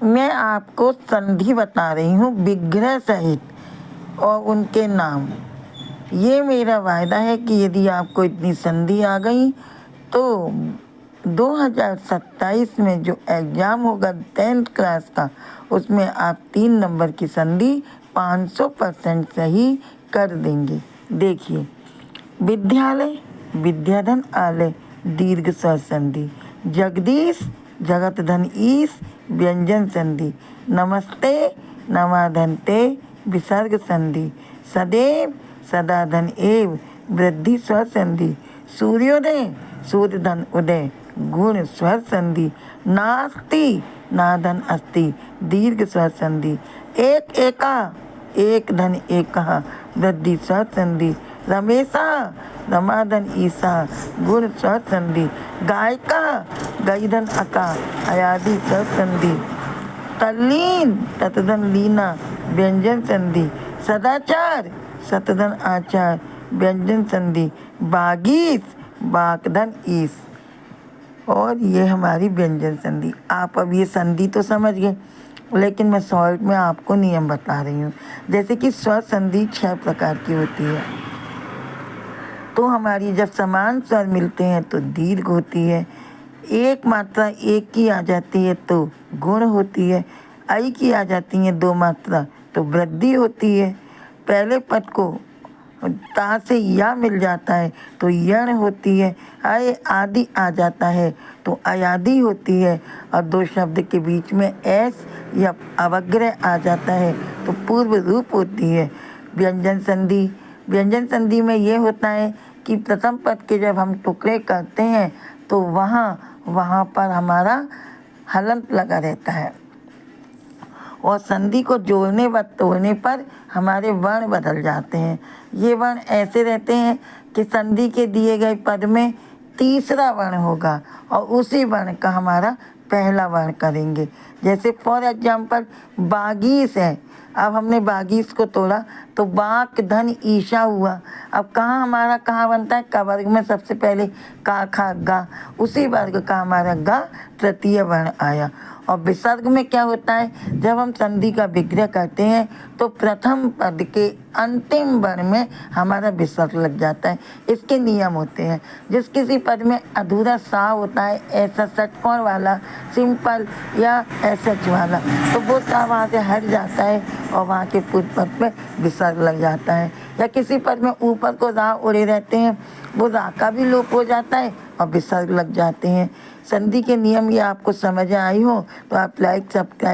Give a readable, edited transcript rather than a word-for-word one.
मैं आपको संधि बता रही हूँ विग्रह सहित और उनके नाम। ये मेरा वायदा है कि यदि आपको इतनी संधि आ गई तो 2027 में जो एग्ज़ाम होगा 10th क्लास का, उसमें आप 3 नंबर की संधि 500% सही कर देंगे। देखिए, विद्यालय, विद्याधन आलय, दीर्घ स्वर संधि। जगदीश, जगत धन ईश, व्यंजन संधि। नमस्ते, नमाधनते, विसर्ग संधि। सदैव, सदा धन एव, वृद्धि स्वर संधि। सूर्योदय, सूर्य धन उदय, गुण स्वर संधि। नास्ति, नाधन अस्ति, दीर्घ स्वर संधि। एक एका, एक धन एकः, वृद्धि स्वर संधि। रमेशा, रमाधन ईसा, गुण स्वर संधि। गायिका, गईधन अका, अयादि स्वर संधि। तल्लीन, ततधन लीना, व्यंजन संधि। सदाचार, सतधन आचार, व्यंजन संधि। बागीस, बाकधन ईस। और ये हमारी व्यंजन संधि। आप अब ये संधि तो समझ गए, लेकिन मैं शॉर्ट में आपको नियम बता रही हूँ। जैसे कि स्वर संधि 6 प्रकार की होती है। तो हमारी जब समान स्वर मिलते हैं तो दीर्घ होती है। एक मात्रा एक की आ जाती है तो गुण होती है। आई की आ जाती है 2 मात्रा तो वृद्धि होती है। पहले पद को ता से या मिल जाता है तो यण होती है। अय आदि आ जाता है तो अयादि होती है। और 2 शब्द के बीच में एस या अवग्रह आ जाता है तो पूर्व रूप होती है। व्यंजन संधि, व्यंजन संधि में ये होता है कि प्रथम पद के जब हम टुकड़े करते हैं तो वहाँ पर हमारा हलंत लगा रहता है और संधि को जोड़ने व तोड़ने पर हमारे वर्ण बदल जाते हैं। ये वर्ण ऐसे रहते हैं कि संधि के दिए गए पद में तीसरा वर्ण होगा और उसी वर्ण का हमारा पहला वर्ण करेंगे। जैसे फॉर एग्जाम्पल बागीस है, अब हमने बागीस को तोड़ा तो बाक धन ईशा हुआ। अब हमारा कहाँ बनता है? का वर्ग में सबसे पहले का खा गा, उसी वर्ग का हमारा गा तृतीय वर्ण आया। और विसर्ग में क्या होता है? जब हम संधि का विग्रह करते हैं तो प्रथम पद के अंतिम वर्ण में हमारा विसर्ग लग जाता है। इसके नियम होते हैं। जिस किसी पद में अधूरा सा होता है, ऐसा षटकोण वाला, सिंपल या एसएच वाला, तो वो सा वहाँ से हट जाता है और वहाँ के पूर्व पद में विसर्ग लग जाता है। या किसी पद में ऊपर को रा उड़े रहते हैं, वो रा का भी लोप हो जाता है और विसर्ग लग जाते हैं। संधि के नियम ये आपको समझ आई हो तो आप लाइक सब्सक्राइब